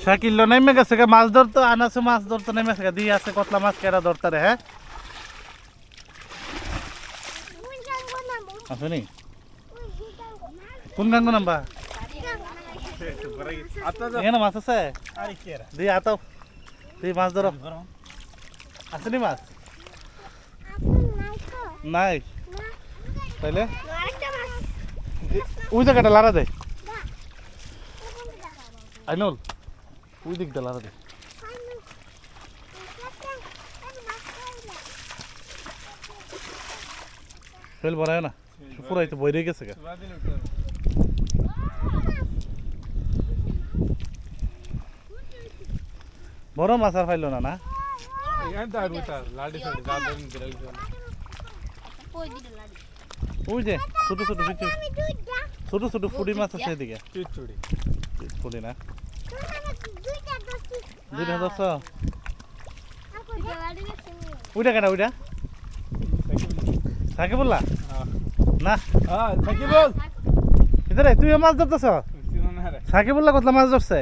শাকিল নেমে গেছে মাছ ধরতো আনাছে মাছ ধরতো নেমে গেছে দিয়ে আছে কতলা মাছ কেরা ধরতারে হ্যাঁ আসেনি কোন গাঙ্গ নাম্বা এখানে মাছ আছে দিয়ে আতাও তুই মাছ ধরো আসেনি মাছ নাই তাইলে ওই জায়গাটা লারা দেয় আইনুল ওই দিকটা লারা দেয় ফেল বড়ায় না পুরাই তো বইরে গেছে গা বড় মাছ আর ফাইল না না ওই যে ছোট ছোট ছোট ছোট ফুড়ি মাছ আছে এদিকে ফুড়ি না দুইটা দশ ওইটা কেটা ওইটা থাকে বললা না থাকি বল এদারে তুই মাছ ধরতেছ থাকে বললা কতলা মাছ ধরছে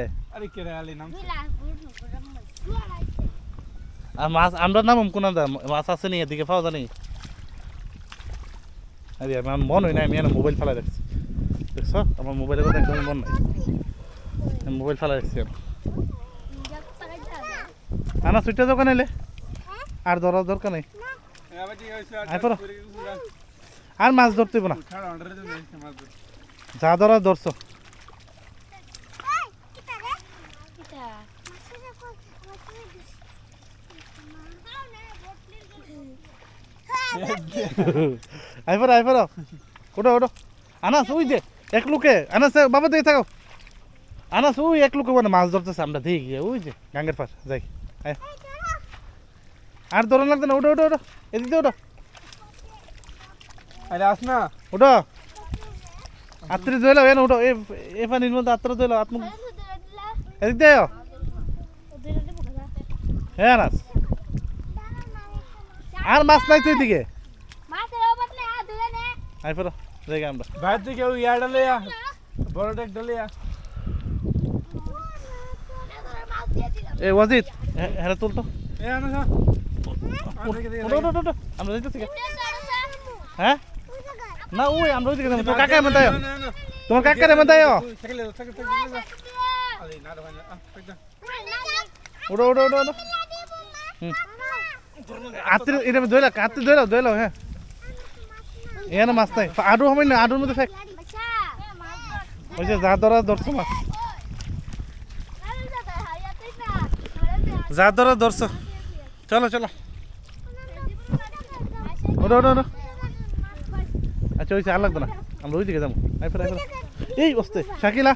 আর মাছ আমরা নাম কোন মাছ আছে নি এদিকে পাওয়া জানি আরে আমার মন হয় না আমি মোবাইল ফেলা দেখছি দেখছো আমার মোবাইলের কথা একদম মন নাই মোবাইল ফেলা দেখছি আনা সুইটা দোকান এলে আর ধরার দরকার নেই আর মাছ ধরতে না যা ধরা ধরছো আইফার আইফার ওটা ওটা আনাস ওই যে এক লোকে আনাস বাবা দেখে থাকো আনাস ওই এক লোকে মানে মাছ ধরতেছে আমরা দেখি গিয়ে ওই যে গাঙ্গের পাশ যাই আর ধরন লাগতো না ওটা ওটা ওটা এদিকে ওটা আরে আস না ওটা আত্রি ধুইলো এন ওটা এ পানির মধ্যে আত্র ধুইলো আত্ম এদিক দিয়ে হ্যাঁ আনাস আর মাছ নাই তো এদিকে আইফার জায়গা আমরা বাইরে থেকে ওই ইয়া ডালে বড় ডেক ডালে এ ওয়াজিদ হ্যাঁ তুলতো এ আনা না আমরা যাইতেছি হ্যাঁ না ওই আমরা ওইদিকে যাবো তোর কাকা এমন তোমার কাকার এমন তাই ওটা ওটা ওটা ওটা আত্রি এটা ধইলা আত্রি ধইলা হ্যাঁ এখানে মাছ নাই আডু হবে না আডুর মধ্যে ফেক ওই যে যা ধরা ধরছো মাছ যা ধরা ধরছো চলো চলো ওটা ওটা ওটা আচ্ছা ওই আর লাগতো না আমরা ওই দিকে যাবো আইফার আইফার এই বসতে শাকিলা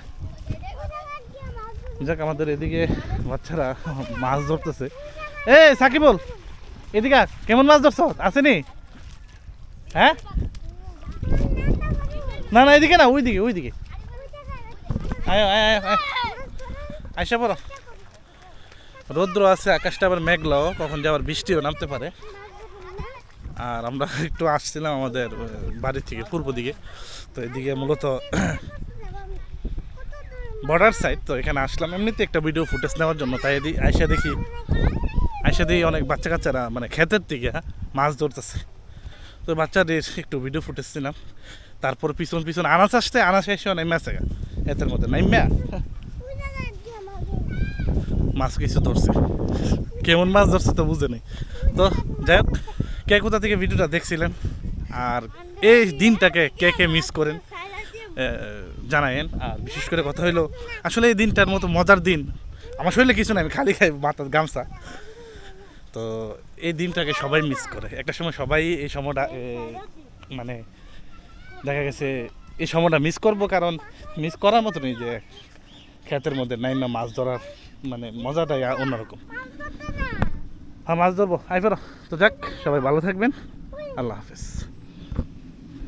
যাক আমাদের এদিকে বাচ্চারা মাছ ধরতেছে এই সাকিবুল এদিকে কেমন মাছ ধরছ আসেনি হ্যাঁ না না এদিকে না ওইদিকে ওইদিকে আয় আয় আয় আইসা পড়ো রৌদ্র আছে আকাশটা আবার মেঘলাও কখন যে আবার বৃষ্টিও নামতে পারে আর আমরা একটু আসছিলাম আমাদের বাড়ির থেকে পূর্ব দিকে তো এদিকে মূলত বর্ডার সাইড তো এখানে আসলাম এমনিতে একটা ভিডিও ফুটেজ নেওয়ার জন্য তাই আইসা দেখি অনেক বাচ্চা কাচ্চারা মানে ক্ষেতের দিকে মাছ ধরতেছে তো বাচ্চাদের একটু ভিডিও ফুটেজ ছিলাম তারপর পিছন পিছন আনাস আসতে আনাস এসে নেমে আছে এতের মধ্যে নাইম্যা মাছ কিছু ধরছে কেমন মাছ ধরছে তো বুঝে নেই তো যাই হোক কে কোথা থেকে ভিডিওটা দেখছিলেন আর এই দিনটাকে কে কে মিস করেন জানায়েন আর বিশেষ করে কথা হইলো আসলে এই দিনটার মতো মজার দিন আমার শরীরে কিছু না আমি খালি খাই মাথার গামছা তো এই দিনটাকে সবাই মিস করে একটা সময় সবাই এই সময়টা মানে দেখা গেছে এই সময়টা মিস করব কারণ মিস করার মতো নেই যে ক্ষেতের মধ্যে নাইমা মাছ ধরার মানে মজাটাই অন্যরকম হ্যাঁ মাছ ধরবো আইফার তো যাক সবাই ভালো থাকবেন আল্লাহ হাফেজ